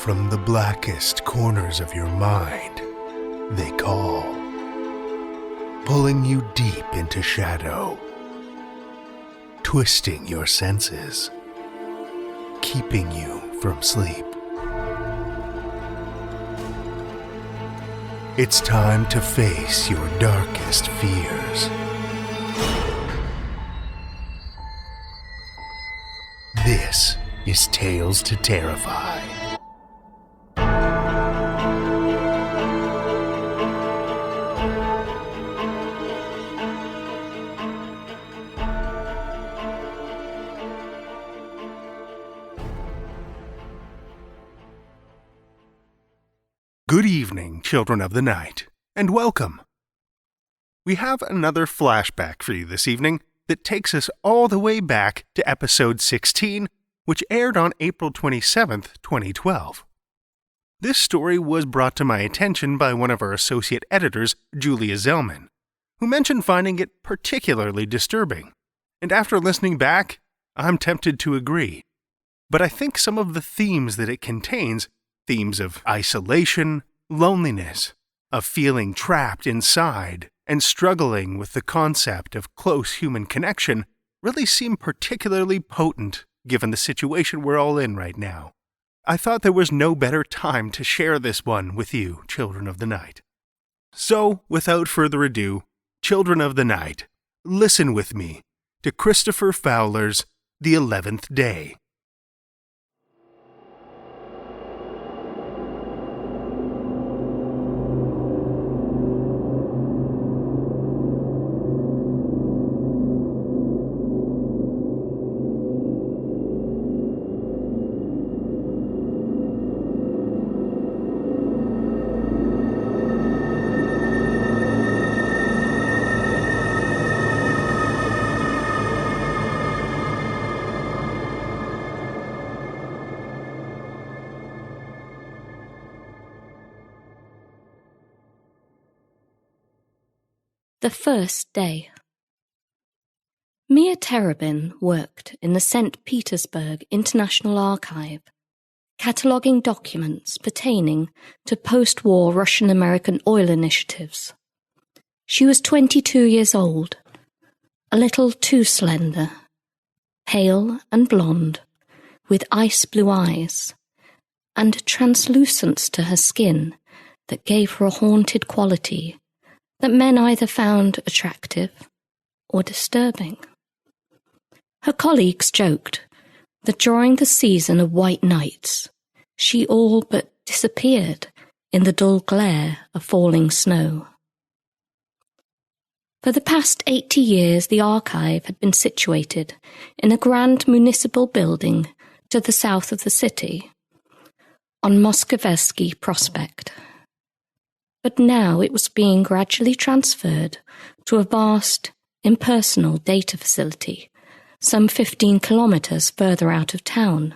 from the blackest corners of your mind, they call, pulling you deep into shadow, twisting your senses, keeping you from sleep. It's time to face your darkest fears. This is Tales to Terrify. Good evening, children of the night, and welcome. We have another flashback for you this evening that takes us all the way back to episode 16, which aired on April 27th, 2012. This story was brought to my attention by one of our associate editors, Julie Zelman, who mentioned finding it particularly disturbing. And after listening back, I'm tempted to agree. But I think some of the themes that it contains, themes of isolation, loneliness, of feeling trapped inside, and struggling with the concept of close human connection, really seem particularly potent given the situation we're all in right now. I thought there was no better time to share this one with you, children of the night. So, without further ado, children of the night, listen with me to Christopher Fowler's The 11th Day. The first day. Mia Terabin worked in the St. Petersburg International Archive, cataloguing documents pertaining to post-war Russian-American oil initiatives. She was 22 years old, a little too slender, pale and blonde, with ice-blue eyes, and translucence to her skin that gave her a haunted quality that men either found attractive or disturbing. Her colleagues joked that during the season of white nights, she all but disappeared in the dull glare of falling snow. For the past 80 years, the archive had been situated in a grand municipal building to the south of the city, on Moskovsky Prospect. But now it was being gradually transferred to a vast, impersonal data facility some 15 kilometers further out of town.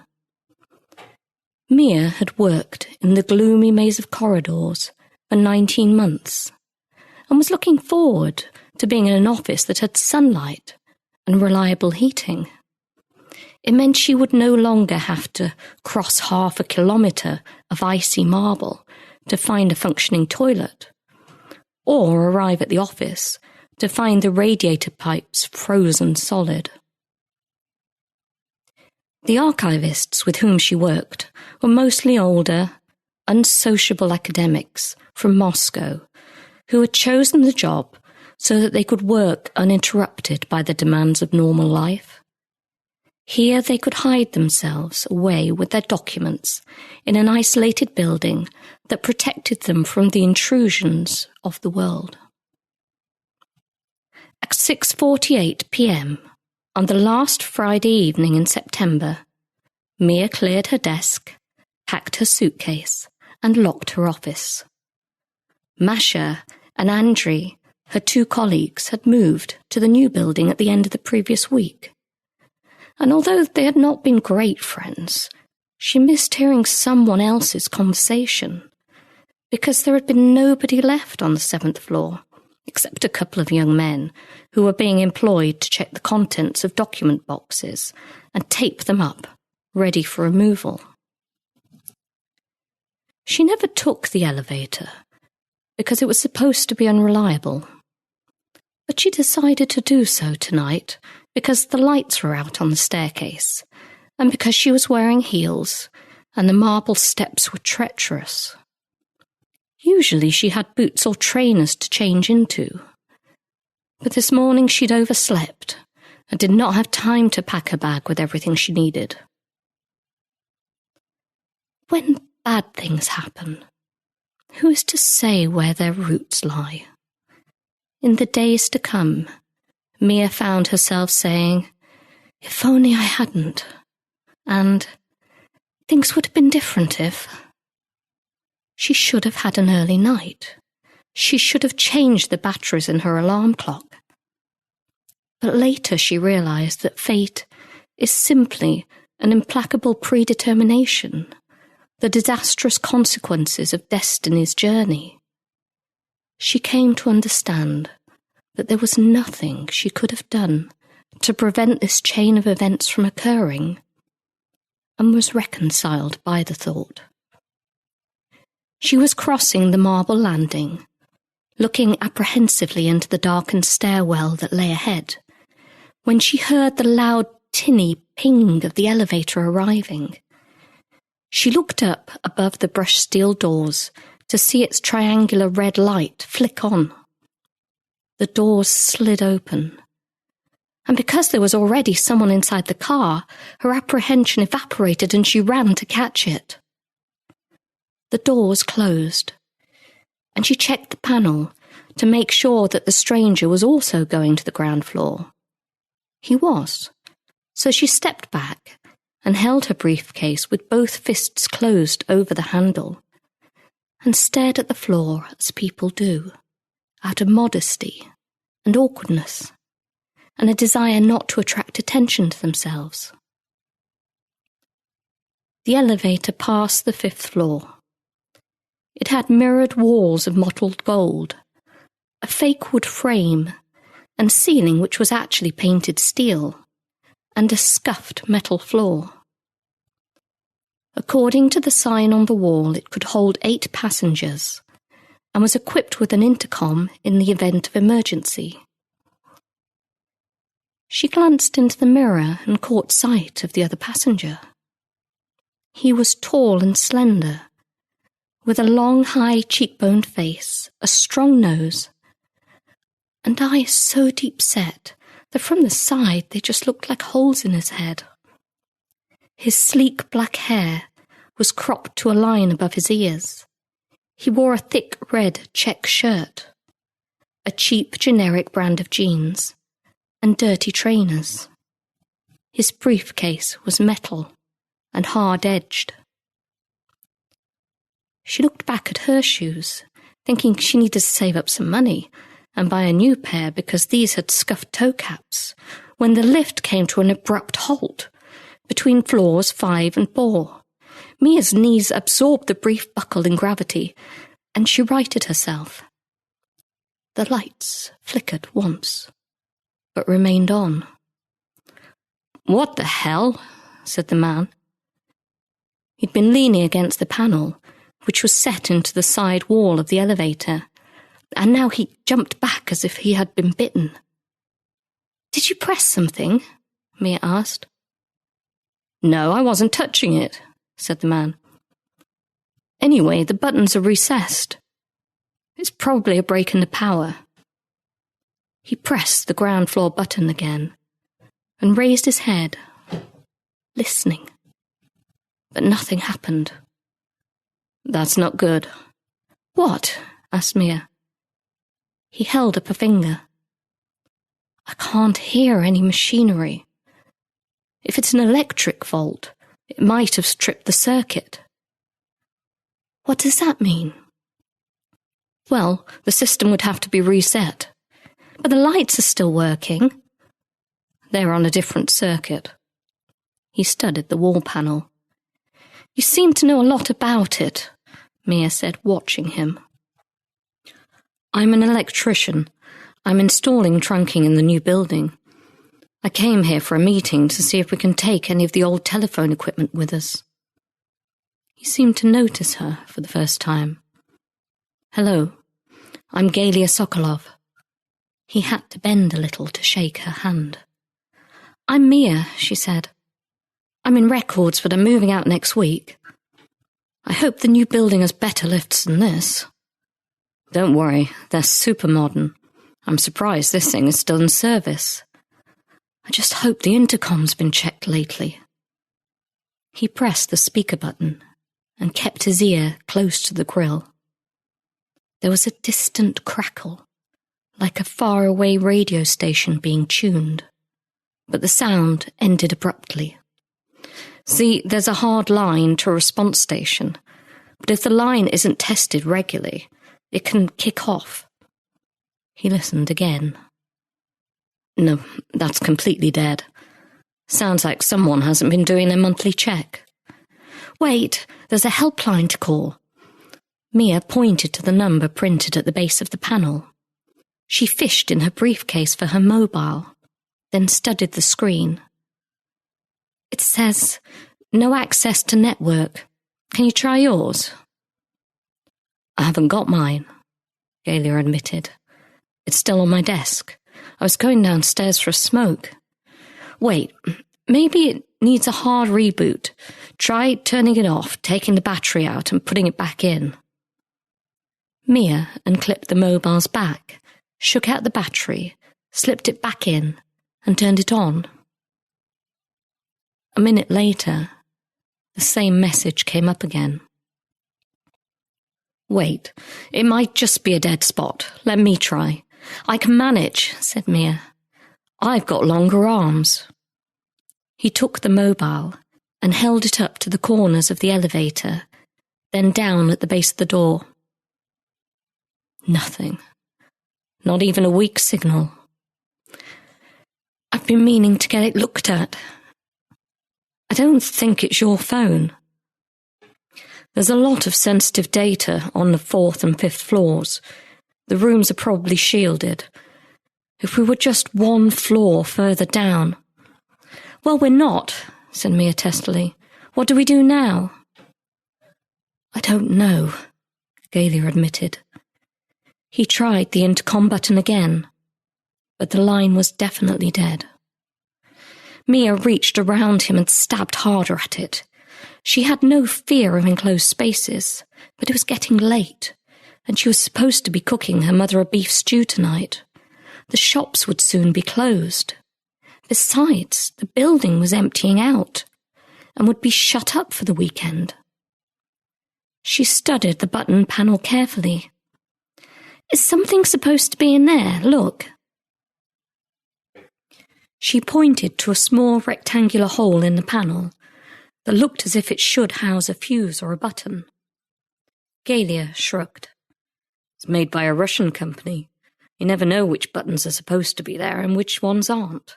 Mia had worked in the gloomy maze of corridors for 19 months and was looking forward to being in an office that had sunlight and reliable heating. It meant she would no longer have to cross half a kilometer of icy marble to find a functioning toilet, or arrive at the office to find the radiator pipes frozen solid. The archivists with whom she worked were mostly older, unsociable academics from Moscow who had chosen the job so that they could work uninterrupted by the demands of normal life. Here they could hide themselves away with their documents in an isolated building that protected them from the intrusions of the world. At 6:48 p.m. on the last Friday evening in September, Mia cleared her desk, packed her suitcase, and locked her office. Masha and Andrei, her two colleagues, had moved to the new building at the end of the previous week. And although they had not been great friends, she missed hearing someone else's conversation, because there had been nobody left on the 7th floor, except a couple of young men who were being employed to check the contents of document boxes and tape them up, ready for removal. She never took the elevator because it was supposed to be unreliable. But she decided to do so tonight because the lights were out on the staircase and because she was wearing heels and the marble steps were treacherous. Usually she had boots or trainers to change into. But this morning she'd overslept and did not have time to pack her bag with everything she needed. When bad things happen, who is to say where their roots lie? In the days to come, Mia found herself saying, "If only I hadn't," and "Things would have been different if." She should have had an early night. She should have changed the batteries in her alarm clock. But later she realized that fate is simply an implacable predetermination, the disastrous consequences of destiny's journey. She came to understand that there was nothing she could have done to prevent this chain of events from occurring, and was reconciled by the thought. She was crossing the marble landing, looking apprehensively into the darkened stairwell that lay ahead, when she heard the loud tinny ping of the elevator arriving. She looked up above the brushed steel doors to see its triangular red light flick on. The doors slid open, and because there was already someone inside the car, her apprehension evaporated and she ran to catch it. The doors closed, and she checked the panel to make sure that the stranger was also going to the ground floor. He was, so she stepped back and held her briefcase with both fists closed over the handle, and stared at the floor as people do, out of modesty and awkwardness, and a desire not to attract attention to themselves. The elevator passed the 5th floor. It had mirrored walls of mottled gold, a fake wood frame, and ceiling which was actually painted steel, and a scuffed metal floor. According to the sign on the wall, it could hold 8 passengers, and was equipped with an intercom in the event of emergency. She glanced into the mirror and caught sight of the other passenger. He was tall and slender, with a long, high cheekboned face, a strong nose, and eyes so deep-set that from the side they just looked like holes in his head. His sleek black hair was cropped to a line above his ears. He wore a thick red check shirt, a cheap generic brand of jeans, and dirty trainers. His briefcase was metal and hard-edged. She looked back at her shoes, thinking she needed to save up some money and buy a new pair because these had scuffed toe caps, when the lift came to an abrupt halt between floors 5 and 4. Mia's knees absorbed the brief buckle in gravity, and she righted herself. The lights flickered once, but remained on. "What the hell?" said the man. He'd been leaning against the panel, which was set into the side wall of the elevator, and now he jumped back as if he had been bitten. "Did you press something?" Mia asked. "No, I wasn't touching it," said the man. "Anyway, the buttons are recessed. It's probably a break in the power." He pressed the ground floor button again and raised his head, listening. But nothing happened. "That's not good." "What?" asked Mia. He held up a finger. "I can't hear any machinery. If it's an electric fault, it might have tripped the circuit." "What does that mean?" "Well, the system would have to be reset. But the lights are still working." "They're on a different circuit." He studied the wall panel. "You seem to know a lot about it," Mia said, watching him. "I'm an electrician. I'm installing trunking in the new building. I came here for a meeting to see if we can take any of the old telephone equipment with us." He seemed to notice her for the first time. "Hello, I'm Galia Sokolov." He had to bend a little to shake her hand. "I'm Mia," she said. "I'm in records, but I'm moving out next week. I hope the new building has better lifts than this." "Don't worry, they're super modern. I'm surprised this thing is still in service. I just hope the intercom's been checked lately." He pressed the speaker button and kept his ear close to the grill. There was a distant crackle, like a faraway radio station being tuned, but the sound ended abruptly. "See, there's a hard line to a response station, but if the line isn't tested regularly, it can kick off." He listened again. "No, that's completely dead. Sounds like someone hasn't been doing their monthly check." "Wait, there's a helpline to call." Mia pointed to the number printed at the base of the panel. She fished in her briefcase for her mobile, then studied the screen. "It says, 'No access to network. Can you try yours?'" "I haven't got mine," Galia admitted. "It's still on my desk. I was going downstairs for a smoke." "Wait, maybe it needs a hard reboot. Try turning it off, taking the battery out and putting it back in." Mia unclipped the mobile's back, shook out the battery, slipped it back in, and turned it on. A minute later, the same message came up again. "Wait, it might just be a dead spot. Let me try." "I can manage," said Mia. "I've got longer arms." He took the mobile and held it up to the corners of the elevator, then down at the base of the door. Nothing. Not even a weak signal. "I've been meaning to get it looked at." "I don't think it's your phone. There's a lot of sensitive data on the 4th and 5th floors. The rooms are probably shielded. If we were just one floor further down." "Well, we're not," said Mia testily. "What do we do now?" "I don't know," Galia admitted. He tried the intercom button again, but the line was definitely dead. Mia reached around him and stabbed harder at it. She had no fear of enclosed spaces, but it was getting late, and she was supposed to be cooking her mother a beef stew tonight. The shops would soon be closed. Besides, the building was emptying out and would be shut up for the weekend. She studied the button panel carefully. "Is something supposed to be in there? Look." She pointed to a small rectangular hole in the panel that looked as if it should house a fuse or a button. Galia shrugged. "It's made by a Russian company. You never know which buttons are supposed to be there and which ones aren't.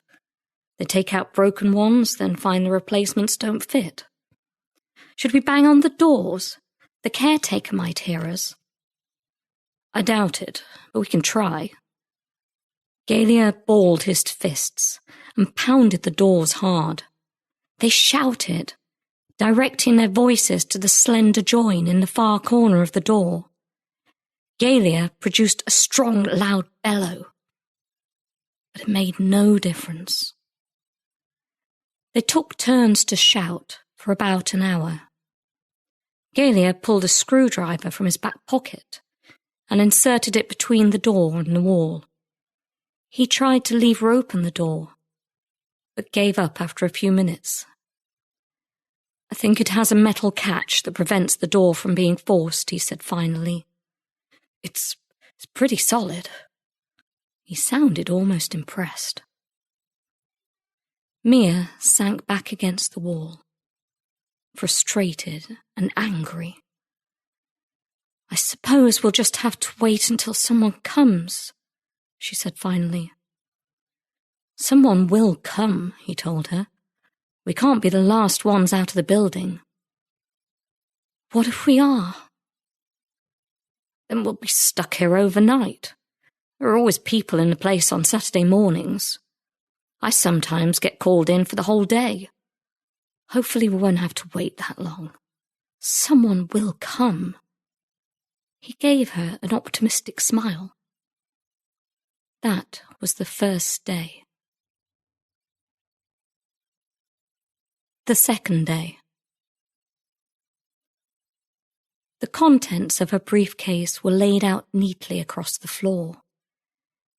They take out broken ones, then find the replacements don't fit. Should we bang on the doors? The caretaker might hear us." "I doubt it, but we can try." Galia balled his fists and pounded the doors hard. They shouted, directing their voices to the slender join in the far corner of the door. Galia produced a strong, loud bellow, but it made no difference. They took turns to shout for about an hour. Galia pulled a screwdriver from his back pocket and inserted it between the door and the wall. He tried to leave her open the door, but gave up after a few minutes. "I think it has a metal catch that prevents the door from being forced," he said finally. It's pretty solid." He sounded almost impressed. Mia sank back against the wall, frustrated and angry. "I suppose we'll just have to wait until someone comes," she said finally. "Someone will come," he told her. "We can't be the last ones out of the building." "What if we are?" "Then we'll be stuck here overnight. There are always people in the place on Saturday mornings. I sometimes get called in for the whole day. Hopefully we won't have to wait that long. Someone will come. He gave her an optimistic smile. That was the first day. The second day. The contents of her briefcase were laid out neatly across the floor.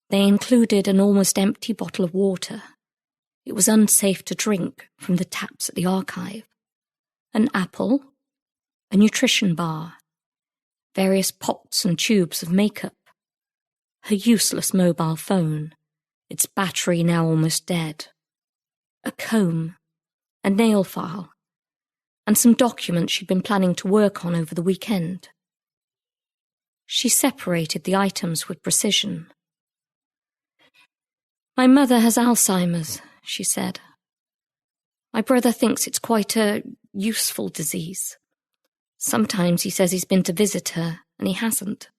They included an almost empty bottle of water. It was unsafe to drink from the taps at the archive. An apple, a nutrition bar, various pots and tubes of makeup, her useless mobile phone, its battery now almost dead, a comb, a nail file, and some documents she'd been planning to work on over the weekend. She separated the items with precision. "My mother has Alzheimer's," she said. "My brother thinks it's quite a useful disease. Sometimes he says he's been to visit her, and he hasn't,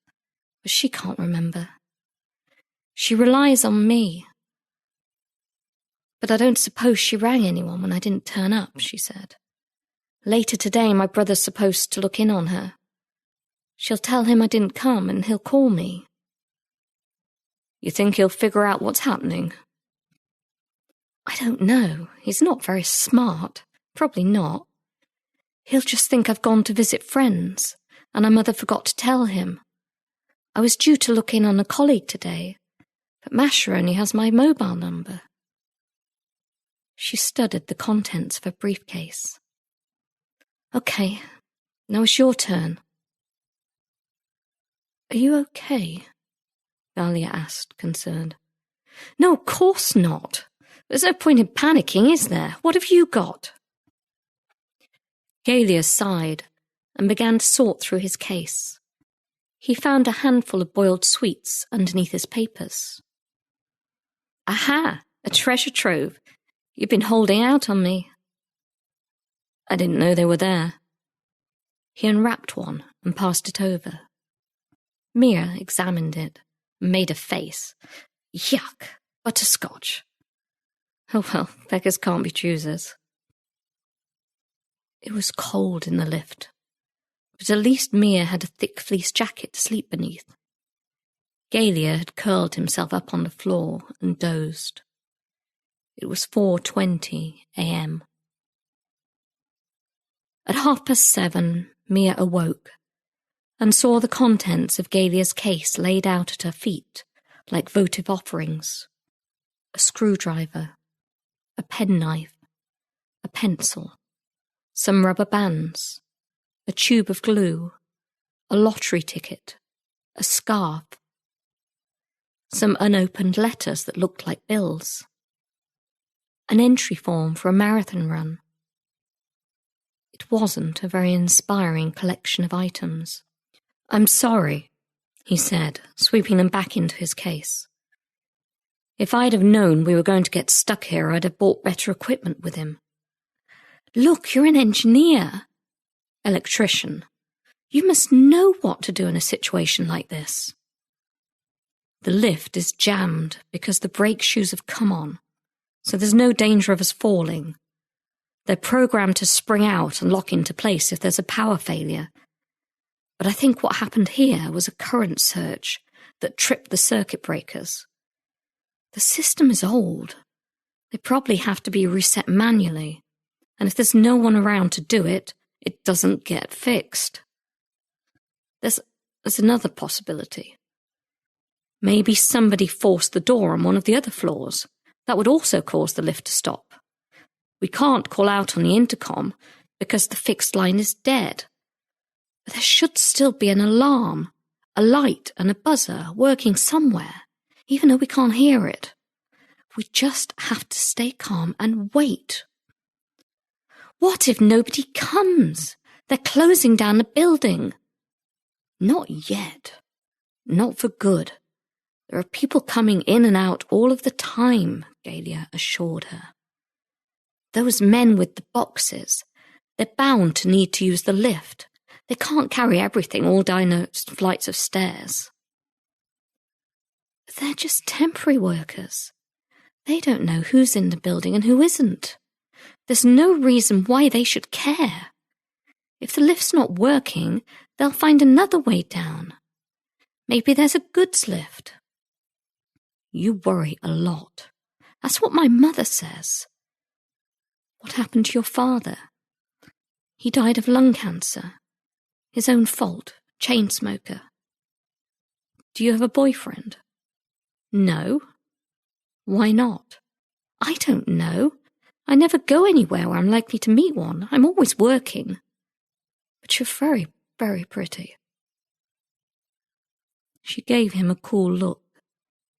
but she can't remember. She relies on me. But I don't suppose she rang anyone when I didn't turn up," she said. "Later today, my brother's supposed to look in on her. She'll tell him I didn't come, and he'll call me." "You think he'll figure out what's happening?" "I don't know. He's not very smart. Probably not. He'll just think I've gone to visit friends, and our mother forgot to tell him. I was due to look in on a colleague today, but Masha only has my mobile number." She studied the contents of her briefcase. "Okay, now it's your turn." "Are you okay?" Valia asked, concerned. "No, of course not. There's no point in panicking, is there? What have you got?" Galia sighed and began to sort through his case. He found a handful of boiled sweets underneath his papers. "Aha! A treasure trove. You've been holding out on me." "I didn't know they were there." He unwrapped one and passed it over. Mia examined it and made a face. "Yuck! Butterscotch." "Oh well, beggars can't be choosers." It was cold in the lift, but at least Mia had a thick fleece jacket to sleep beneath. Galia had curled himself up on the floor and dozed. It was 4:20 a.m. At 7:30, Mia awoke and saw the contents of Galia's case laid out at her feet like votive offerings. A screwdriver, a penknife, a pencil, some rubber bands, a tube of glue, a lottery ticket, a scarf, some unopened letters that looked like bills, an entry form for a marathon run. It wasn't a very inspiring collection of items. "I'm sorry," he said, sweeping them back into his case. "If I'd have known we were going to get stuck here, I'd have bought better equipment with him." "Look, you're an engineer." "Electrician. You must know what to do in a situation like this." "The lift is jammed because the brake shoes have come on, so there's no danger of us falling. They're programmed to spring out and lock into place if there's a power failure. But I think what happened here was a current surge that tripped the circuit breakers. The system is old. They probably have to be reset manually, and if there's no one around to do it, it doesn't get fixed. There's another possibility. Maybe somebody forced the door on one of the other floors. That would also cause the lift to stop. We can't call out on the intercom because the fixed line is dead. But there should still be an alarm, a light and a buzzer working somewhere, even though we can't hear it. We just have to stay calm and wait." "What if nobody comes? They're closing down the building." "Not yet. Not for good. There are people coming in and out all of the time," Galia assured her. "Those men with the boxes, they're bound to need to use the lift. They can't carry everything all down those flights of stairs." "But they're just temporary workers. They don't know who's in the building and who isn't. There's no reason why they should care. If the lift's not working, they'll find another way down. Maybe there's a goods lift. You worry a lot. That's what my mother says. What happened to your father? He died of lung cancer. His own fault, chain smoker. Do you have a boyfriend? No. Why not? I don't know. I never go anywhere where I'm likely to meet one. I'm always working. But you're very, very pretty. She gave him a cool look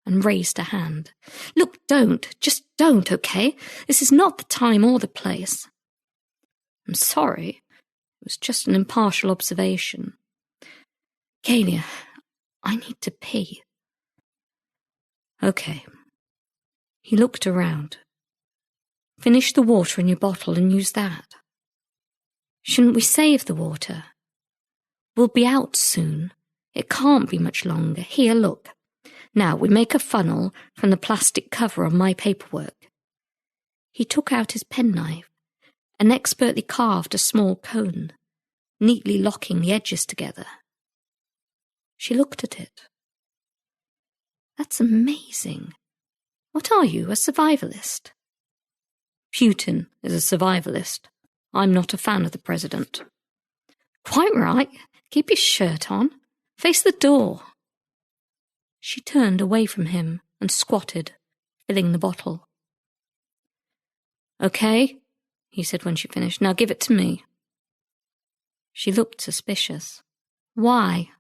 and raised a hand. Look, just don't, okay? This is not the time or the place. I'm sorry. It was just an impartial observation. Galia, I need to pee. Okay. He looked around. Finish the water in your bottle and use that. Shouldn't we save the water? We'll be out soon. It can't be much longer. Here, look. Now, we make a funnel from the plastic cover on my paperwork. He took out his penknife and expertly carved a small cone, neatly locking the edges together. She looked at it. That's amazing. What are you, a survivalist? Putin is a survivalist. I'm not a fan of the president. Quite right. Keep your shirt on. Face the door. She turned away from him and squatted, filling the bottle. Okay, he said when she finished. Now give it to me. She looked suspicious. Why?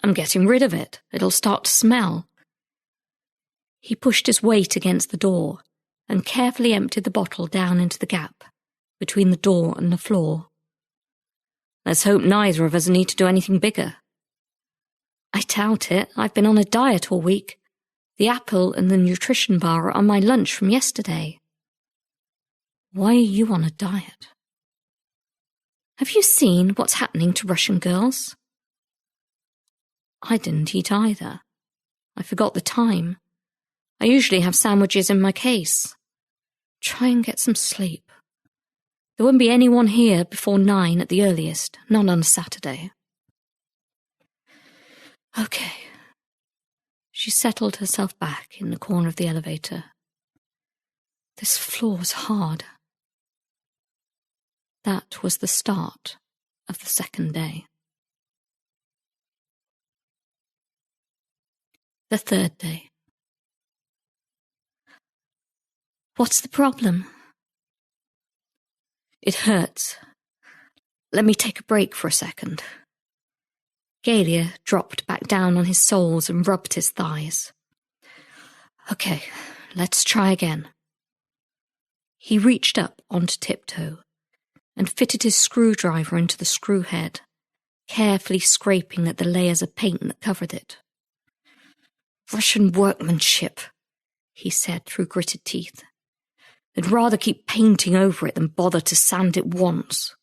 I'm getting rid of it. It'll start to smell. He pushed his weight against the door and carefully emptied the bottle down into the gap between the door and the floor. Let's hope neither of us need to do anything bigger. I doubt it. I've been on a diet all week. The apple and the nutrition bar are on my lunch from yesterday. Why are you on a diet? Have you seen what's happening to Russian girls? I didn't eat either. I forgot the time. I usually have sandwiches in my case. Try and get some sleep. There won't be anyone here before 9 at the earliest, not on a Saturday. Okay. She settled herself back in the corner of the elevator. This floor's hard. That was the start of the second day. The third day. What's the problem? It hurts. Let me take a break for a second. Galia dropped back down on his soles and rubbed his thighs. Okay, let's try again. He reached up onto tiptoe and fitted his screwdriver into the screw head, carefully scraping at the layers of paint that covered it. Russian workmanship, he said through gritted teeth. They'd rather keep painting over it than bother to sand it once.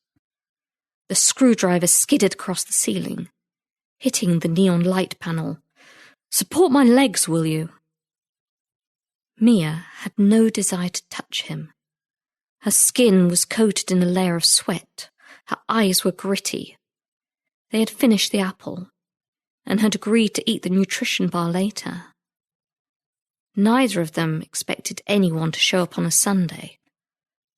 The screwdriver skidded across the ceiling, hitting the neon light panel. Support my legs, will you? Mia had no desire to touch him. Her skin was coated in a layer of sweat. Her eyes were gritty. They had finished the apple and had agreed to eat the nutrition bar later. Neither of them expected anyone to show up on a Sunday,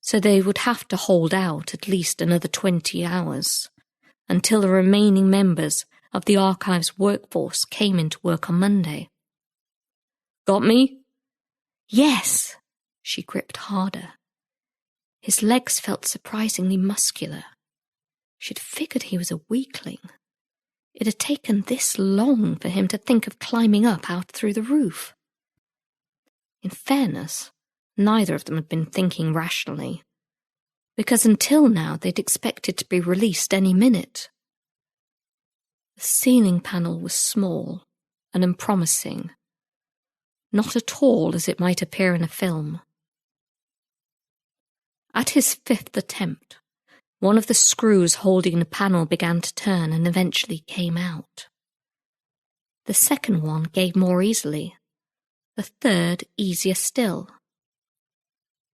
so they would have to hold out at least another 20 hours until the remaining members of the archive's workforce came into work on Monday. Got me? Yes, she gripped harder. His legs felt surprisingly muscular. She'd figured he was a weakling. It had taken this long for him to think of climbing up out through the roof. In fairness, neither of them had been thinking rationally, because until now they'd expected to be released any minute. The ceiling panel was small and unpromising, not at all as it might appear in a film. At his fifth attempt, one of the screws holding the panel began to turn and eventually came out. The second one gave more easily, the third easier still.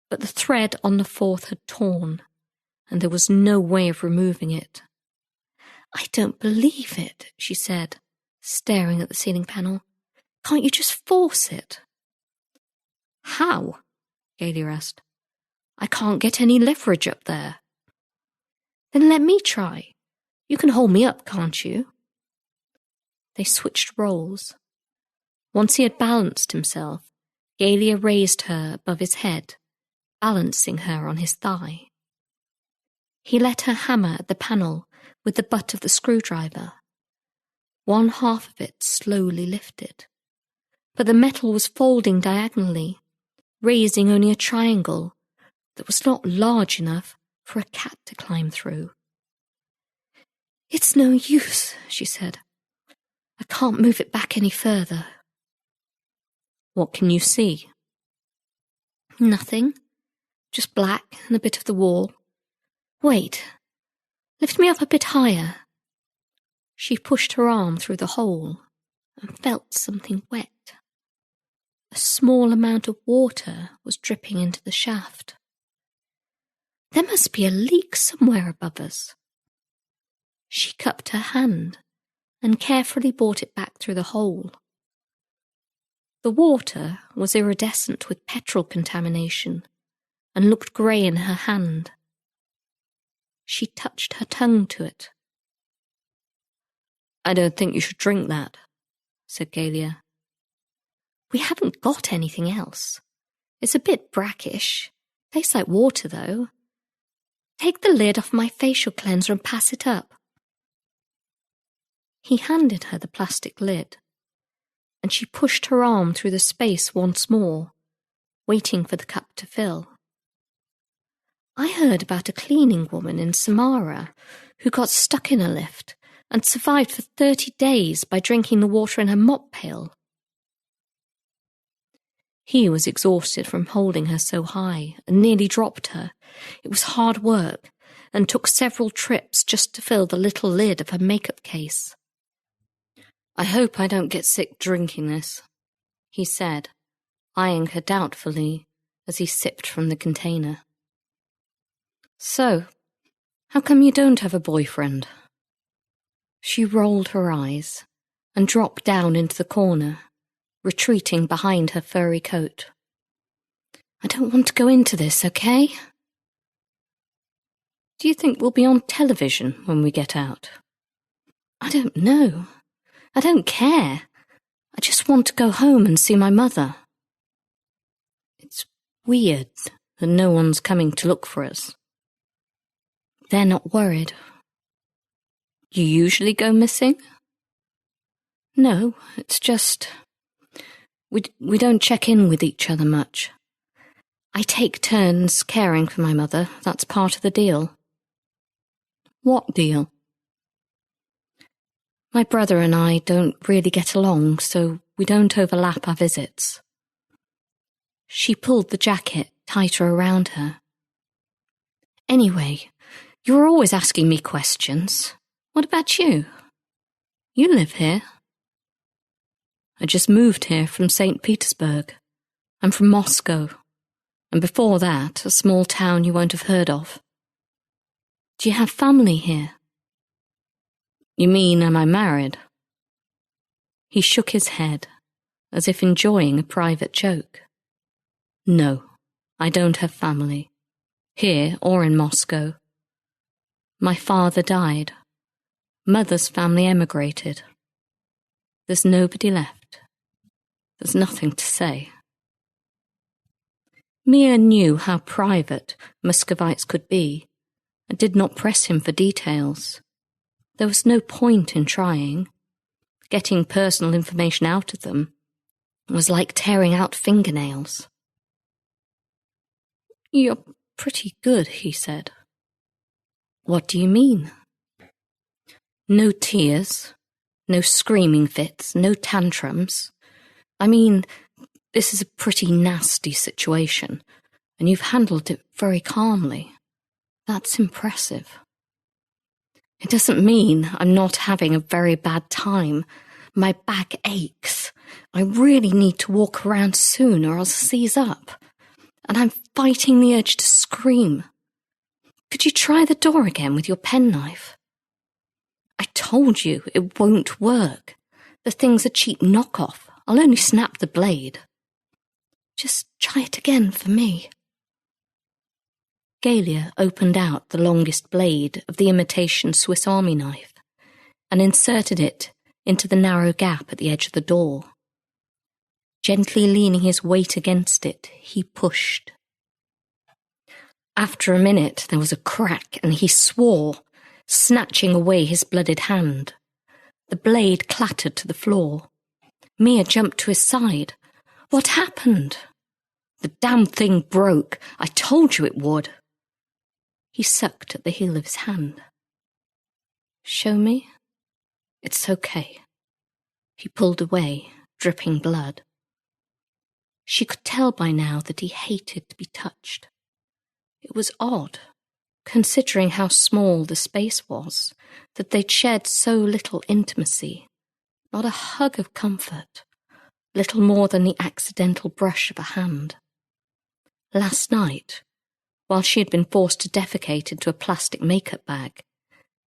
But the thread on the fourth had torn, and there was no way of removing it. "I don't believe it," she said, staring at the ceiling panel. "Can't you just force it?" "How?" Galia asked. "I can't get any leverage up there." "Then let me try. You can hold me up, can't you?" They switched roles. Once he had balanced himself, Galia raised her above his head, balancing her on his thigh. He let her hammer at the panel with the butt of the screwdriver. One half of it slowly lifted, but the metal was folding diagonally, raising only a triangle that was not large enough for a cat to climb through. "It's no use," she said. "I can't move it back any further." "What can you see?" "Nothing. Just black and a bit of the wall. Wait. Lift me up a bit higher." She pushed her arm through the hole and felt something wet. A small amount of water was dripping into the shaft. There must be a leak somewhere above us. She cupped her hand and carefully brought it back through the hole. The water was iridescent with petrol contamination and looked grey in her hand. She touched her tongue to it. "I don't think you should drink that," said Galia. "We haven't got anything else. It's a bit brackish. Tastes like water, though. Take the lid off my facial cleanser and pass it up." He handed her the plastic lid, and she pushed her arm through the space once more, waiting for the cup to fill. "I heard about a cleaning woman in Samara who got stuck in a lift and survived for 30 days by drinking the water in her mop pail." He was exhausted from holding her so high and nearly dropped her. It was hard work and took several trips just to fill the little lid of her makeup case. "I hope I don't get sick drinking this," he said, eyeing her doubtfully as he sipped from the container. "So, how come you don't have a boyfriend?" She rolled her eyes and dropped down into the corner, retreating behind her furry coat. "I don't want to go into this, okay?" "Do you think we'll be on television when we get out?" "I don't know. I don't care. I just want to go home and see my mother." "It's weird that no one's coming to look for us." "They're not worried." "You usually go missing?" "No, it's just... We don't check in with each other much. I take turns caring for my mother. That's part of the deal." "What deal?" "My brother and I don't really get along, so we don't overlap our visits." She pulled the jacket tighter around her. "Anyway, you're always asking me questions. What about you? You live here." "I just moved here from St. Petersburg. I'm from Moscow, and before that, a small town you won't have heard of." "Do you have family here?" "You mean, am I married?" He shook his head, as if enjoying a private joke. "No, I don't have family, here or in Moscow. My father died. Mother's family emigrated. There's nobody left. There's nothing to say." Mia knew how private Muscovites could be and did not press him for details. There was no point in trying. Getting personal information out of them was like tearing out fingernails. "You're pretty good," he said. "What do you mean?" "No tears, no screaming fits, no tantrums. I mean, this is a pretty nasty situation, and you've handled it very calmly. That's impressive." "It doesn't mean I'm not having a very bad time. My back aches. I really need to walk around soon or I'll seize up. And I'm fighting the urge to scream. Could you try the door again with your penknife? I told you it won't work. The thing's a cheap knockoff. I'll only snap the blade. Just try it again for me. Galia opened out the longest blade of the imitation Swiss Army knife and inserted it into the narrow gap at the edge of the door. Gently leaning his weight against it, he pushed. After a minute, there was a crack, and he swore, snatching away his blooded hand. The blade clattered to the floor. Mia jumped to his side. What happened? The damn thing broke. I told you it would. He sucked at the heel of his hand. Show me? It's okay. He pulled away, dripping blood. She could tell by now that he hated to be touched. It was odd, considering how small the space was, that they'd shared so little intimacy, not a hug of comfort, little more than the accidental brush of a hand. Last night, while she had been forced to defecate into a plastic makeup bag,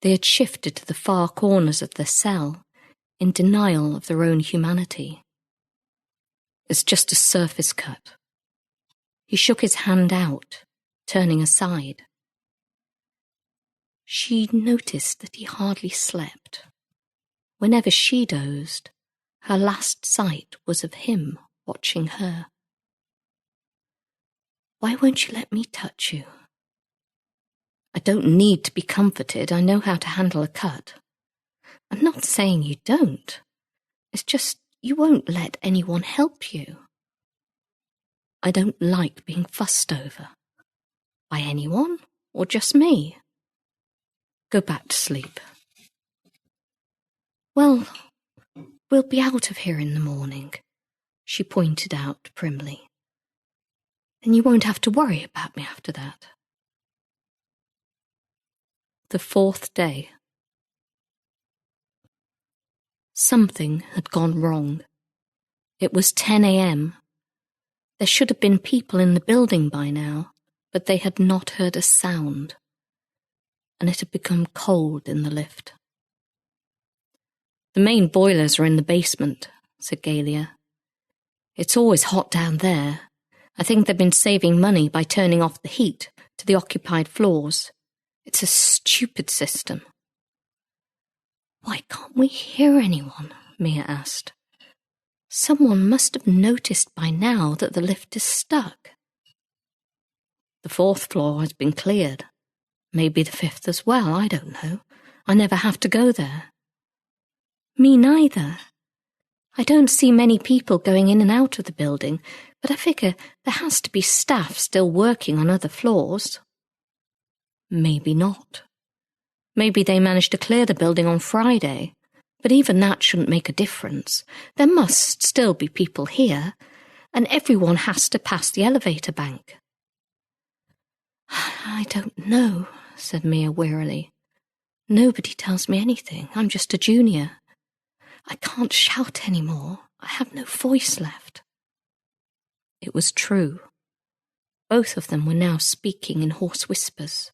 they had shifted to the far corners of their cell, in denial of their own humanity. It's just a surface cut. He shook his hand out, turning aside. She noticed that he hardly slept. Whenever she dozed, her last sight was of him watching her. Why won't you let me touch you? I don't need to be comforted. I know how to handle a cut. I'm not saying you don't. It's just you won't let anyone help you. I don't like being fussed over. By anyone or just me? Go back to sleep. Well, we'll be out of here in the morning, she pointed out primly. Then you won't have to worry about me after that. The fourth day. Something had gone wrong. It was 10 a.m. There should have been people in the building by now, but they had not heard a sound, and it had become cold in the lift. The main boilers are in the basement, said Galia. It's always hot down there. I think they've been saving money by turning off the heat to the occupied floors. It's a stupid system. Why can't we hear anyone? Mia asked. Someone must have noticed by now that the lift is stuck. The 4th floor has been cleared. Maybe the 5th as well, I don't know. I never have to go there. Me neither. I don't see many people going in and out of the building, but I figure there has to be staff still working on other floors. Maybe not. Maybe they managed to clear the building on Friday, but even that shouldn't make a difference. There must still be people here, and everyone has to pass the elevator bank. I don't know, said Mia wearily. Nobody tells me anything. I'm just a junior. I can't shout any more. I have no voice left. It was true. Both of them were now speaking in hoarse whispers.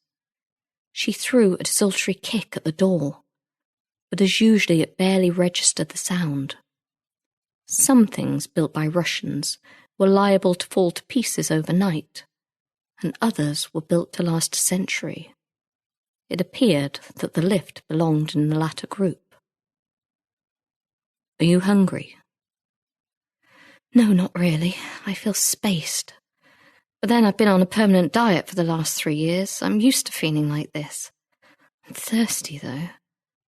She threw a desultory kick at the door, but as usually it barely registered the sound. Some things built by Russians were liable to fall to pieces overnight, and others were built to last a century. It appeared that the lift belonged in the latter group. Are you hungry? No, not really. I feel spaced. But then I've been on a permanent diet for the last 3 years. I'm used to feeling like this. I'm thirsty, though.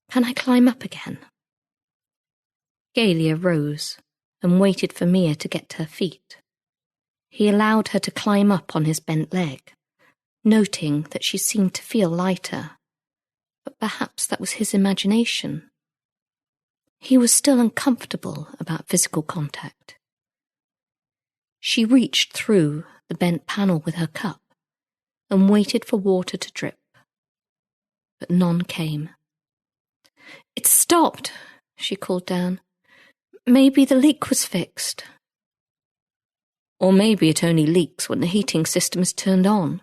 Can I climb up again? Galia rose and waited for Mia to get to her feet. He allowed her to climb up on his bent leg, noting that she seemed to feel lighter, but perhaps that was his imagination. He was still uncomfortable about physical contact. She reached through the bent panel with her cup and waited for water to drip, but none came. It stopped, she called down. Maybe the leak was fixed. Or maybe it only leaks when the heating system is turned on.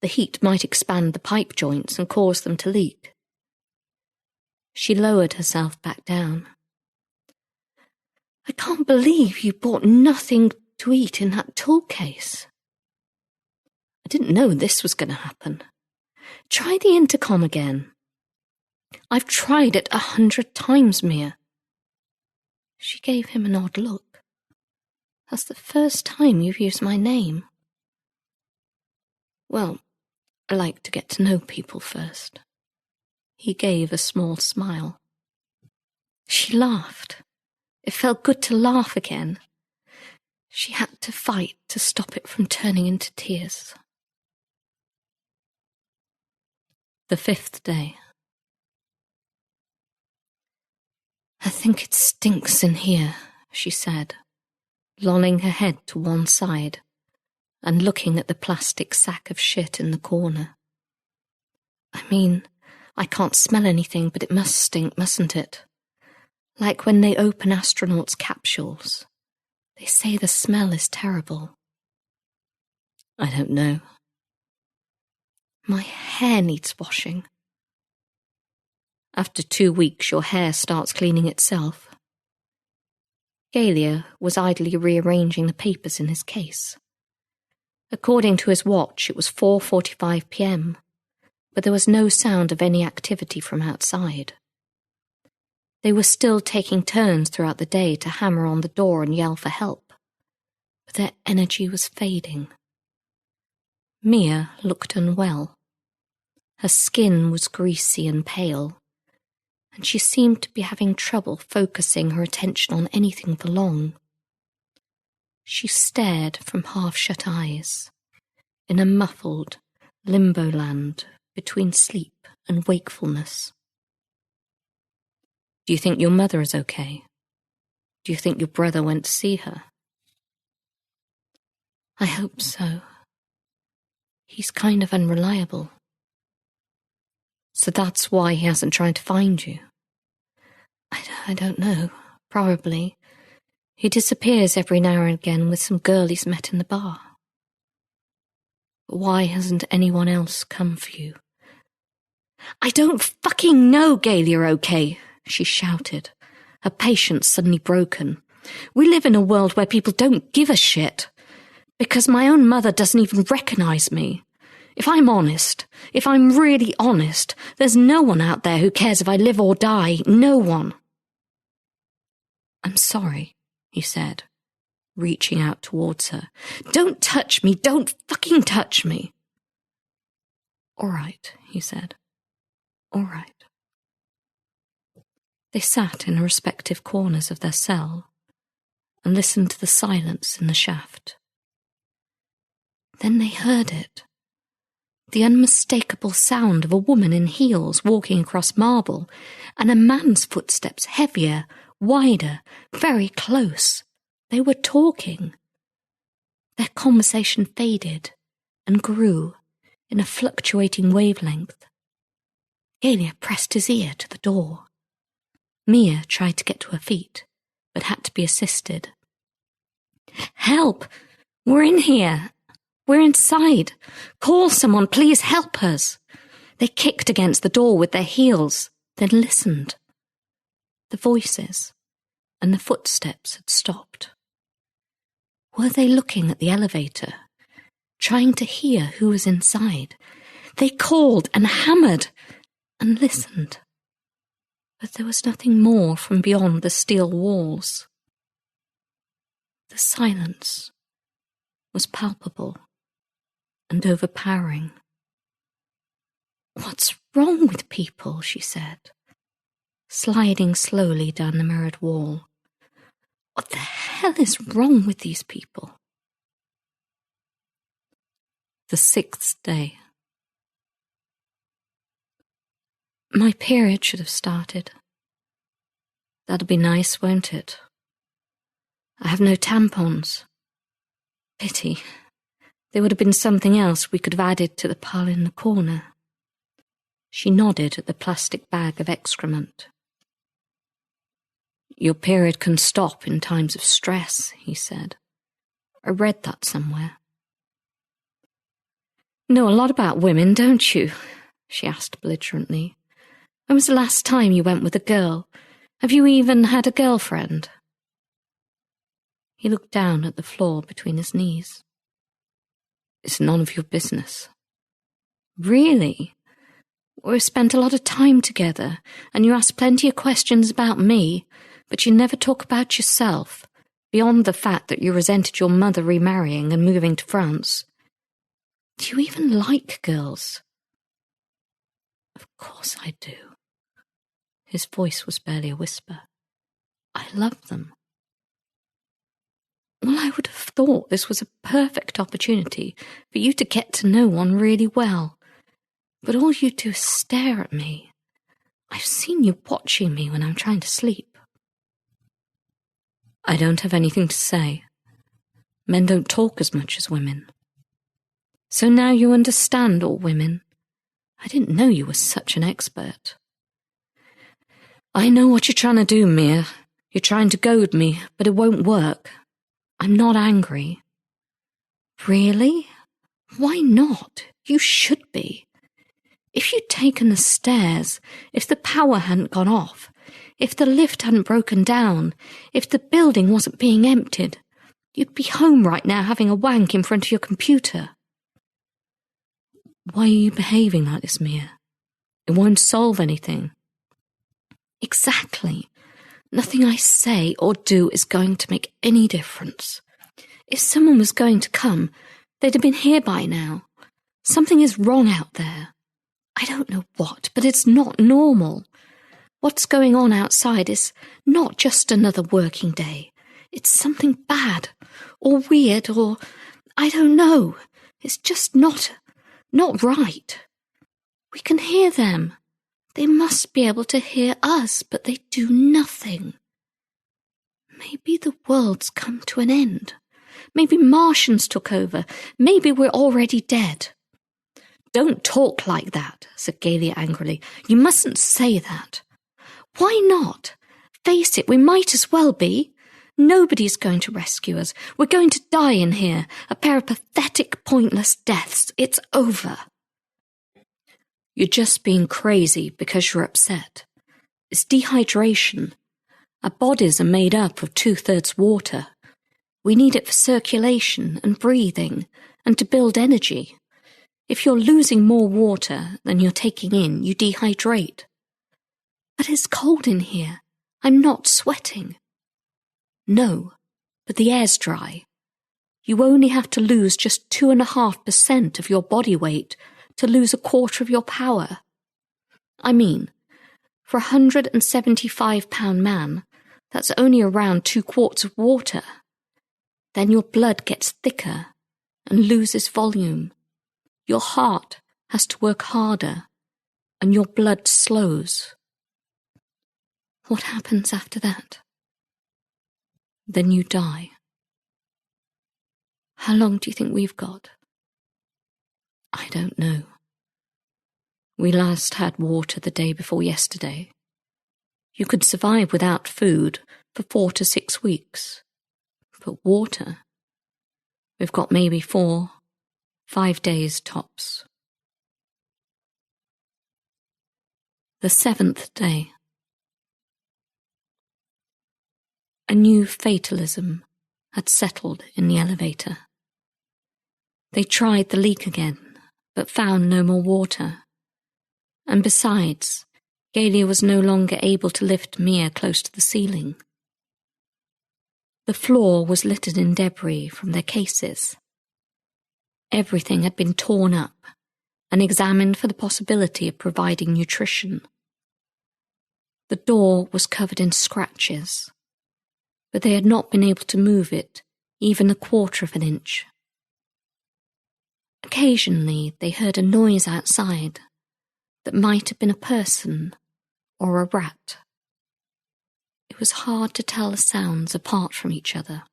The heat might expand the pipe joints and cause them to leak. She lowered herself back down. I can't believe you bought nothing to eat in that tool case. I didn't know this was going to happen. Try the intercom again. I've tried it 100 times, Mia. She gave him an odd look. That's the first time you've used my name. Well, I like to get to know people first. He gave a small smile. She laughed. It felt good to laugh again. She had to fight to stop it from turning into tears. The 5th day. I think it stinks in here, she said, lolling her head to one side and looking at the plastic sack of shit in the corner. I mean, I can't smell anything, but it must stink, mustn't it? Like when they open astronauts' capsules. They say the smell is terrible. I don't know. My hair needs washing. After 2 weeks, your hair starts cleaning itself. Galia was idly rearranging the papers in his case. According to his watch, it was 4:45 p.m., but there was no sound of any activity from outside. They were still taking turns throughout the day to hammer on the door and yell for help, but their energy was fading. Mia looked unwell. Her skin was greasy and pale, and she seemed to be having trouble focusing her attention on anything for long. She stared from half-shut eyes, in a muffled limbo land between sleep and wakefulness. Do you think your mother is okay? Do you think your brother went to see her? I hope so. He's kind of unreliable. So that's why he hasn't tried to find you? I don't know. Probably. He disappears every now and again with some girl he's met in the bar. But why hasn't anyone else come for you? I don't fucking know Galia, okay? She shouted, her patience suddenly broken. We live in a world where people don't give a shit. Because my own mother doesn't even recognize me. If I'm honest, if I'm really honest, there's no one out there who cares if I live or die. No one. I'm sorry, he said, reaching out towards her. Don't touch me. Don't fucking touch me. All right, he said. All right. They sat in respective corners of their cell and listened to the silence in the shaft. Then they heard it. The unmistakable sound of a woman in heels walking across marble, and a man's footsteps heavier, wider, very close. They were talking. Their conversation faded and grew in a fluctuating wavelength. Galia pressed his ear to the door. Mia tried to get to her feet, but had to be assisted. Help! We're in here! We're inside. Call someone, please help us. They kicked against the door with their heels, then listened. The voices and the footsteps had stopped. Were they looking at the elevator, trying to hear who was inside? They called and hammered and listened. But there was nothing more from beyond the steel walls. The silence was palpable and overpowering. What's wrong with people? She said, sliding slowly down the mirrored wall. What the hell is wrong with these people? The 6th day. My period should have started. That'll be nice, won't it? I have no tampons. Pity. There would have been something else we could have added to the pile in the corner. She nodded at the plastic bag of excrement. Your period can stop in times of stress, he said. I read that somewhere. Know a lot about women, don't you? She asked belligerently. When was the last time you went with a girl? Have you even had a girlfriend? He looked down at the floor between his knees. It's none of your business. Really? We've spent a lot of time together, and you ask plenty of questions about me, but you never talk about yourself, beyond the fact that you resented your mother remarrying and moving to France. Do you even like girls? Of course I do. His voice was barely a whisper. I love them. Well, I would have thought this was a perfect opportunity for you to get to know one really well. But all you do is stare at me. I've seen you watching me when I'm trying to sleep. I don't have anything to say. Men don't talk as much as women. So now you understand all women. I didn't know you were such an expert. I know what you're trying to do, Mia. You're trying to goad me, but it won't work. I'm not angry. Really? Why not? You should be. If you'd taken the stairs, if the power hadn't gone off, if the lift hadn't broken down, if the building wasn't being emptied, you'd be home right now having a wank in front of your computer. Why are you behaving like this, Mia? It won't solve anything. Exactly. Nothing I say or do is going to make any difference. If someone was going to come, they'd have been here by now. Something is wrong out there. I don't know what, but it's not normal. What's going on outside is not just another working day. It's something bad, or weird, or I don't know. It's just not right. We can hear them. They must be able to hear us, but they do nothing. Maybe the world's come to an end. Maybe Martians took over. Maybe we're already dead. Don't talk like that, said Galia angrily. You mustn't say that. Why not? Face it, we might as well be. Nobody's going to rescue us. We're going to die in here, a pair of pathetic, pointless deaths. It's over. You're just being crazy because you're upset. It's dehydration. Our bodies are made up of 2/3 water. We need it for circulation and breathing and to build energy. If you're losing more water than you're taking in, you dehydrate. But it's cold in here. I'm not sweating. No, but the air's dry. You only have to lose just 2.5% of your body weight to lose 1/4 of your power. I mean, for a 175-pound man, that's only around 2 quarts of water. Then your blood gets thicker and loses volume. Your heart has to work harder, and your blood slows. What happens after that? Then you die. How long do you think we've got? I don't know. We last had water the day before yesterday. You could survive without food for 4 to 6 weeks. But water, we've got maybe 4, 5 days tops. The 7th day. A new fatalism had settled in the elevator. They tried the leak again, but found no more water. And besides, Galia was no longer able to lift Mia close to the ceiling. The floor was littered in debris from their cases. Everything had been torn up and examined for the possibility of providing nutrition. The door was covered in scratches, but they had not been able to move it even 1/4 of an inch. Occasionally they heard a noise outside that might have been a person or a rat. It was hard to tell the sounds apart from each other.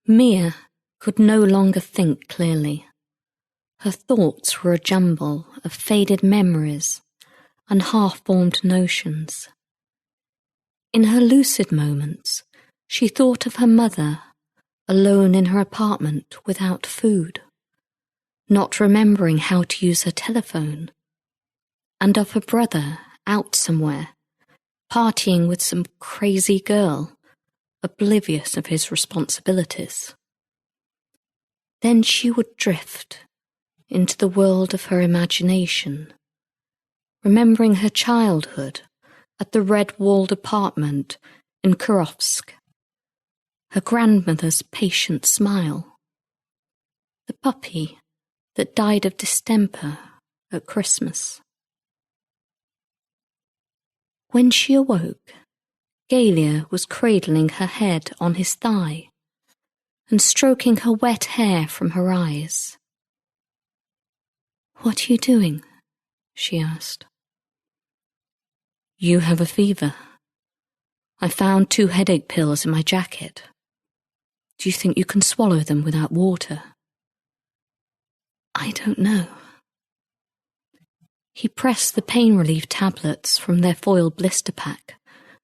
Mia could no longer think clearly. Her thoughts were a jumble of faded memories and half-formed notions. In her lucid moments, she thought of her mother, alone in her apartment without food, not remembering how to use her telephone, and of her brother out somewhere, partying with some crazy girl, oblivious of his responsibilities. Then she would drift into the world of her imagination, remembering her childhood at the red-walled apartment in Kurovsk, her grandmother's patient smile, the puppy that died of distemper at Christmas. When she awoke, Galia was cradling her head on his thigh and stroking her wet hair from her eyes. "What are you doing?" she asked. "You have a fever. I found 2 headache pills in my jacket. Do you think you can swallow them without water?" "I don't know." He pressed the pain relief tablets from their foil blister pack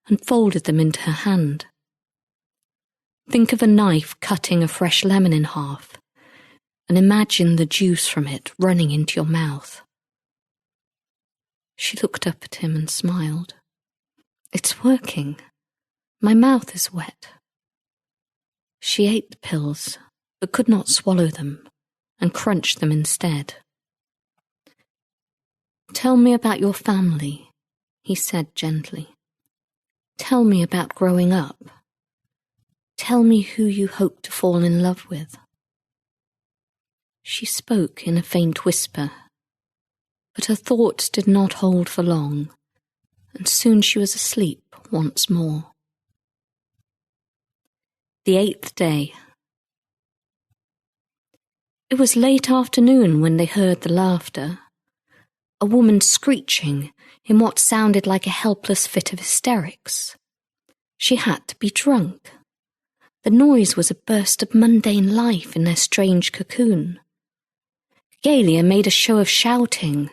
and folded them into her hand. "Think of a knife cutting a fresh lemon in half, and imagine the juice from it running into your mouth." She looked up at him and smiled. "It's working. My mouth is wet." She ate the pills, but could not swallow them, and crunched them instead. "Tell me about your family," he said gently. "Tell me about growing up. Tell me who you hope to fall in love with." She spoke in a faint whisper, but her thoughts did not hold for long, and soon she was asleep once more. The 8th day. It was late afternoon when they heard the laughter. A woman screeching in what sounded like a helpless fit of hysterics. She had to be drunk. The noise was a burst of mundane life in their strange cocoon. Galia made a show of shouting,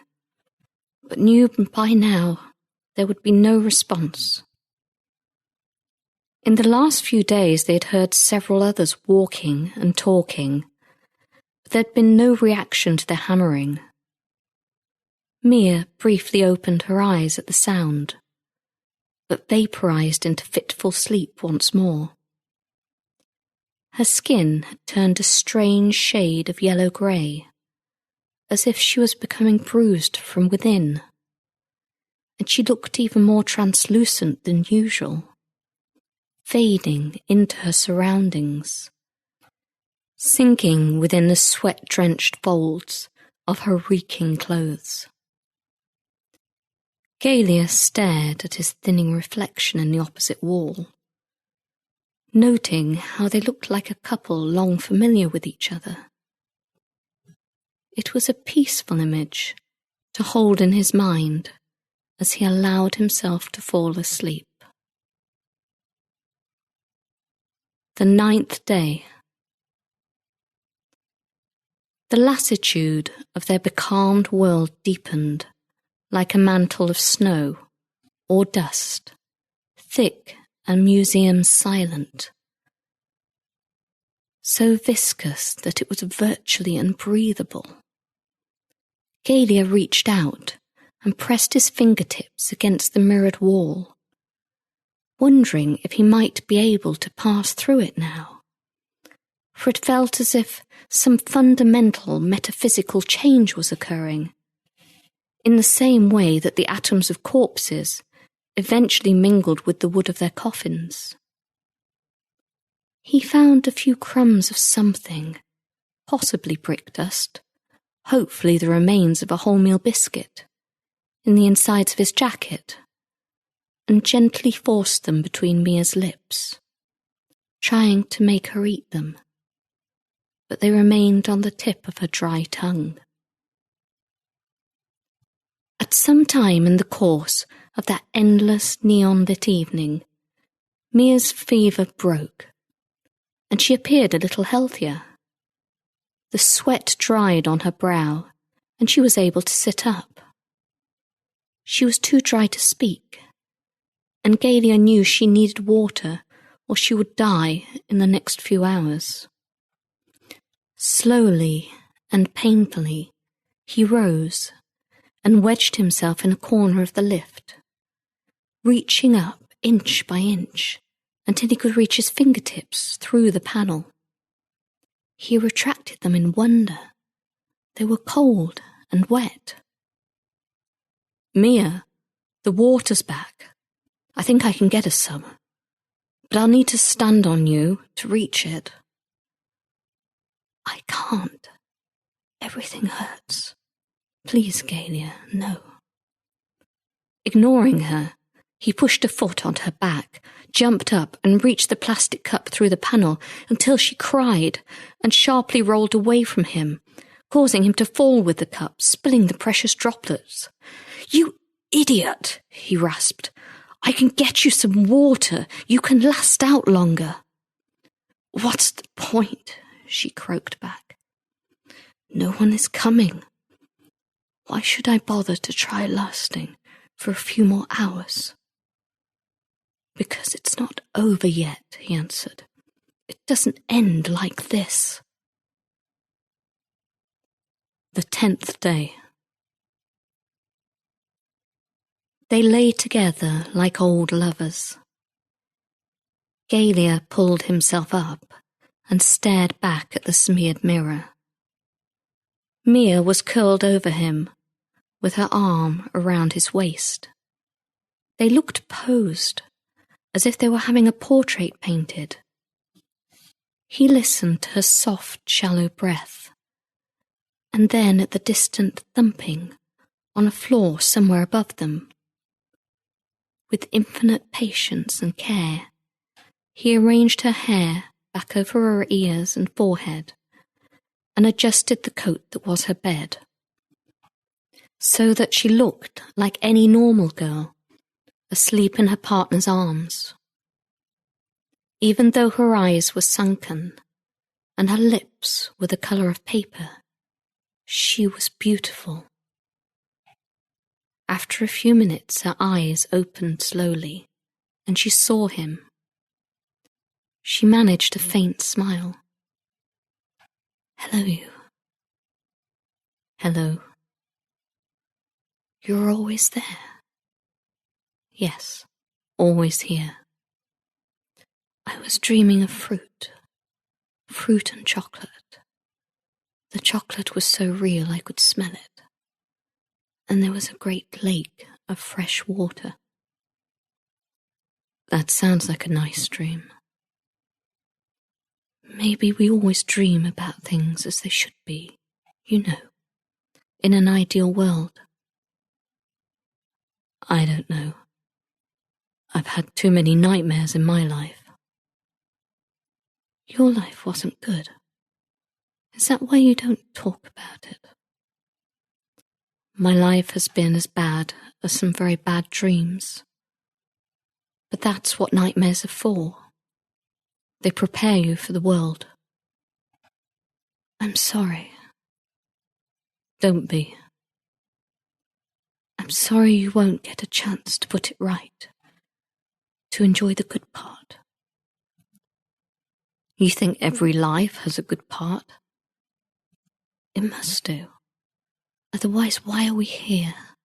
but knew by now there would be no response. In the last few days they had heard several others walking and talking, but there had been no reaction to their hammering. Mia briefly opened her eyes at the sound, but vaporized into fitful sleep once more. Her skin had turned a strange shade of yellow-grey, as if she was becoming bruised from within, and she looked even more translucent than usual, fading into her surroundings, sinking within the sweat-drenched folds of her reeking clothes. Galia stared at his thinning reflection in the opposite wall, noting how they looked like a couple long familiar with each other. It was a peaceful image to hold in his mind as he allowed himself to fall asleep. The 9th day. The lassitude of their becalmed world deepened like a mantle of snow or dust, thick and museum silent, so viscous that it was virtually unbreathable. Galia reached out and pressed his fingertips against the mirrored wall, wondering if he might be able to pass through it now, for it felt as if some fundamental metaphysical change was occurring, in the same way that the atoms of corpses eventually mingled with the wood of their coffins. He found a few crumbs of something, possibly brick dust, hopefully the remains of a wholemeal biscuit, in the insides of his jacket, and gently forced them between Mia's lips, trying to make her eat them, but they remained on the tip of her dry tongue. At some time in the course of that endless neon-lit evening, Mia's fever broke, and she appeared a little healthier. The sweat dried on her brow, and she was able to sit up. She was too dry to speak, and Galia knew she needed water or she would die in the next few hours. Slowly and painfully, he rose and wedged himself in a corner of the lift, reaching up inch by inch until he could reach his fingertips through the panel. He retracted them in wonder. They were cold and wet. "Mia, the water's back. I think I can get us some. But I'll need to stand on you to reach it." "I can't. Everything hurts. Please, Galia, no." Ignoring her, he pushed a foot onto her back, jumped up and reached the plastic cup through the panel until she cried and sharply rolled away from him, causing him to fall with the cup, spilling the precious droplets. "You idiot," he rasped. "I can get you some water. You can last out longer." "What's the point?" she croaked back. "No one is coming. Why should I bother to try lasting for a few more hours?" "Because it's not over yet," he answered. "It doesn't end like this." The 10th day. They lay together like old lovers. Galia pulled himself up and stared back at the smeared mirror. Mia was curled over him, with her arm around his waist. They looked posed, as if they were having a portrait painted. He listened to her soft, shallow breath, and then at the distant thumping on a floor somewhere above them. With infinite patience and care, he arranged her hair back over her ears and forehead and adjusted the coat that was her bed, so that she looked like any normal girl, asleep in her partner's arms. Even though her eyes were sunken and her lips were the colour of paper, she was beautiful. After a few minutes, her eyes opened slowly, and she saw him. She managed a faint smile. "Hello, you." "Hello." "You're always there." "Yes, always here." "I was dreaming of fruit and chocolate. The chocolate was so real I could smell it. And there was a great lake of fresh water." "That sounds like a nice dream." "Maybe we always dream about things as they should be, you know, in an ideal world." "I don't know. I've had too many nightmares in my life." "Your life wasn't good. Is that why you don't talk about it?" "My life has been as bad as some very bad dreams. But that's what nightmares are for. They prepare you for the world." "I'm sorry." "Don't be. I'm sorry you won't get a chance to put it right, to enjoy the good part." "You think every life has a good part?" "It must do. Otherwise, why are we here?"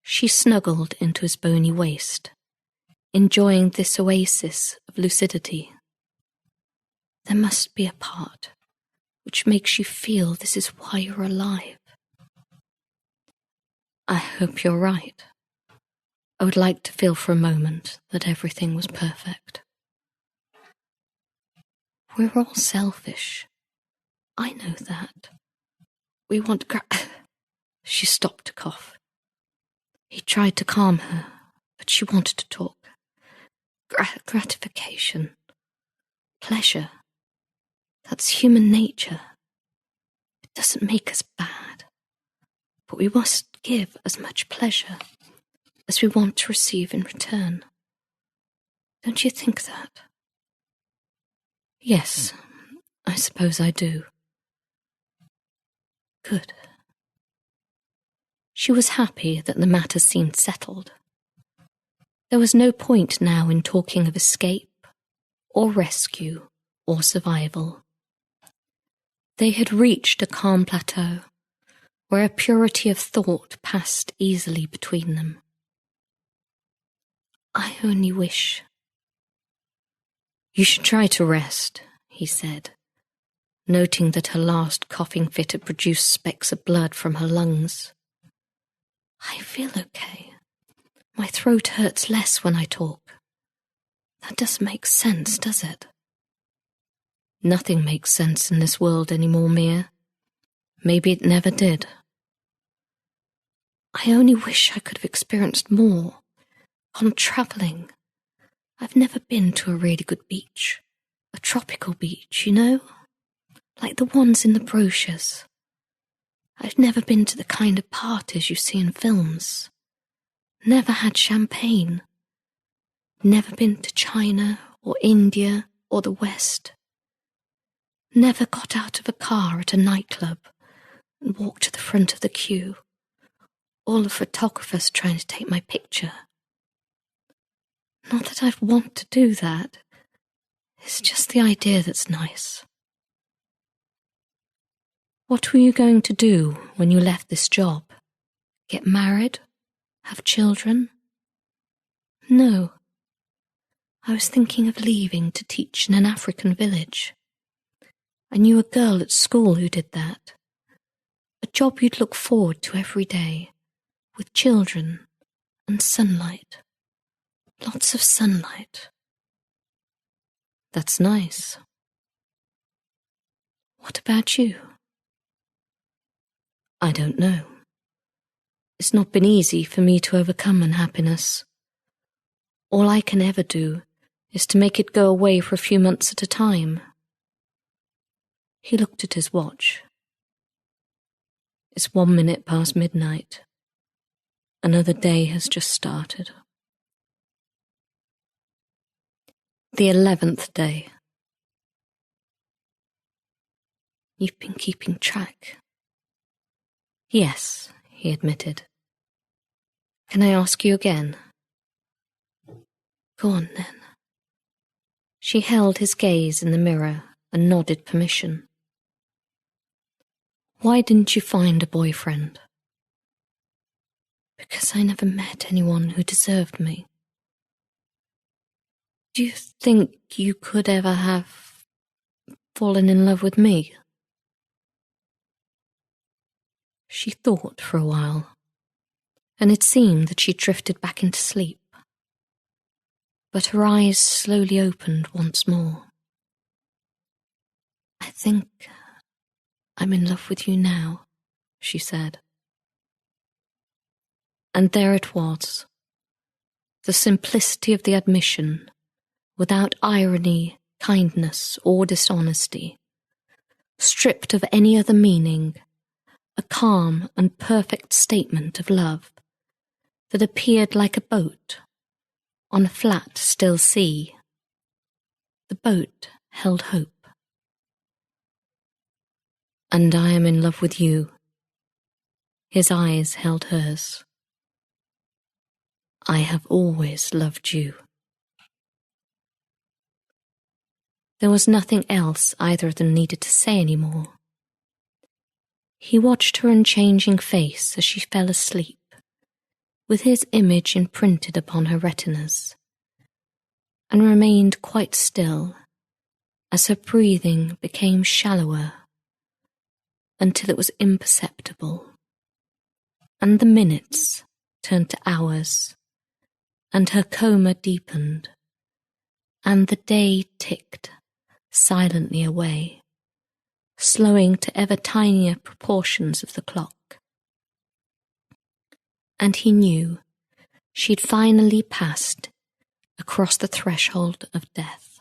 She snuggled into his bony waist, enjoying this oasis of lucidity. "There must be a part which makes you feel this is why you're alive." "I hope you're right. I would like to feel for a moment that everything was perfect." "We're all selfish. I know that. We want She stopped to cough. He tried to calm her, but she wanted to talk. Gratification. Pleasure. That's human nature. It doesn't make us bad. But we must give as much pleasure as we want to receive in return. Don't you think that?" "Yes, I suppose I do." "Good." She was happy that the matter seemed settled. There was no point now in talking of escape, or rescue, or survival. They had reached a calm plateau, where a purity of thought passed easily between them. I only wish... You should try to rest, he said, noting that her last coughing fit had produced specks of blood from her lungs. I feel okay. My throat hurts less when I talk. That doesn't make sense, does it? Nothing makes sense in this world anymore, Mia. Maybe it never did. I only wish I could have experienced more. Gone travelling. I've never been to a really good beach. A tropical beach, you know? Like the ones in the brochures. I've never been to the kind of parties you see in films. Never had champagne. Never been to China or India or the West. Never got out of a car at a nightclub and walked to the front of the queue. All the photographers trying to take my picture. Not that I'd want to do that. It's just the idea that's nice. What were you going to do when you left this job? Get married? Have children? No. I was thinking of leaving to teach in an African village. I knew a girl at school who did that. A job you'd look forward to every day, with children and sunlight. Lots of sunlight. That's nice. What about you? I don't know. It's not been easy for me to overcome unhappiness. All I can ever do is to make it go away for a few months at a time. He looked at his watch. It's 1 minute past midnight. Another day has just started. The 11th day. You've been keeping track. Yes, he admitted. Can I ask you again? Go on, then. She held his gaze in the mirror and nodded permission. Why didn't you find a boyfriend? Because I never met anyone who deserved me. Do you think you could ever have fallen in love with me? She thought for a while, and it seemed that she drifted back into sleep. But her eyes slowly opened once more. I think I'm in love with you now, she said. And there it was, the simplicity of the admission, without irony, kindness, or dishonesty, stripped of any other meaning, a calm and perfect statement of love that appeared like a boat on a flat, still sea. The boat held hope. And I am in love with you. His eyes held hers. I have always loved you. There was nothing else either of them needed to say any more. He watched her unchanging face as she fell asleep, with his image imprinted upon her retinas, and remained quite still as her breathing became shallower until it was imperceptible, and the minutes turned to hours, and her coma deepened, and the day ticked silently away, slowing to ever tinier proportions of the clock. And he knew she'd finally passed across the threshold of death.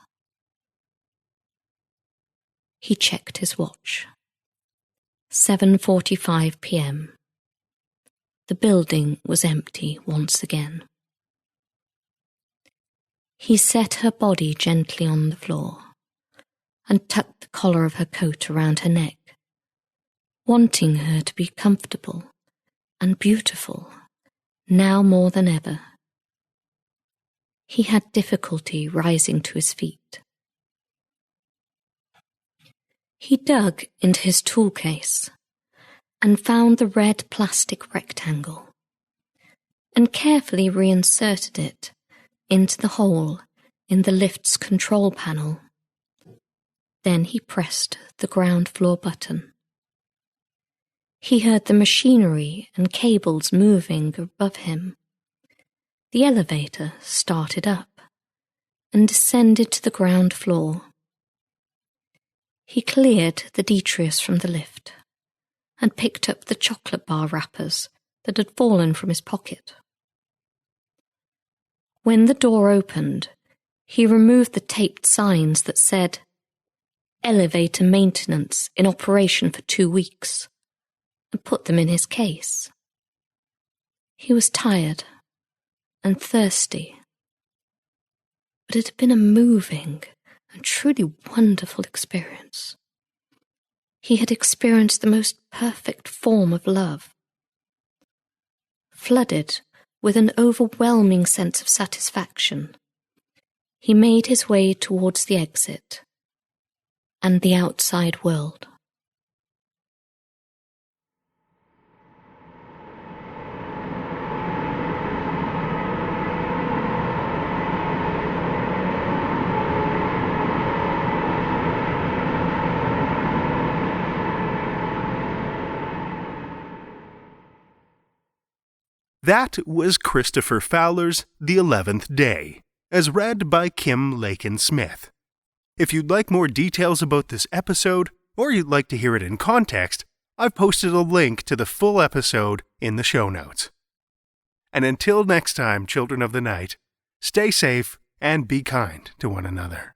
He checked his watch. 7:45 p.m. The building was empty once again. He set her body gently on the floor and tucked the collar of her coat around her neck, wanting her to be comfortable and beautiful, now more than ever. He had difficulty rising to his feet. He dug into his tool case and found the red plastic rectangle and carefully reinserted it into the hole in the lift's control panel. Then he pressed the ground floor button. He heard the machinery and cables moving above him. The elevator started up and descended to the ground floor. He cleared the detritus from the lift and picked up the chocolate bar wrappers that had fallen from his pocket. When the door opened, he removed the taped signs that said, "Elevator maintenance in operation for 2 weeks," and put them in his case. He was tired and thirsty, but it had been a moving and truly wonderful experience. He had experienced the most perfect form of love. Flooded with an overwhelming sense of satisfaction, he made his way towards the exit and the outside world. That was Christopher Fowler's The 11th Day, as read by Kim Lakin-Smith. If you'd like more details about this episode, or you'd like to hear it in context, I've posted a link to the full episode in the show notes. And until next time, children of the night, stay safe and be kind to one another.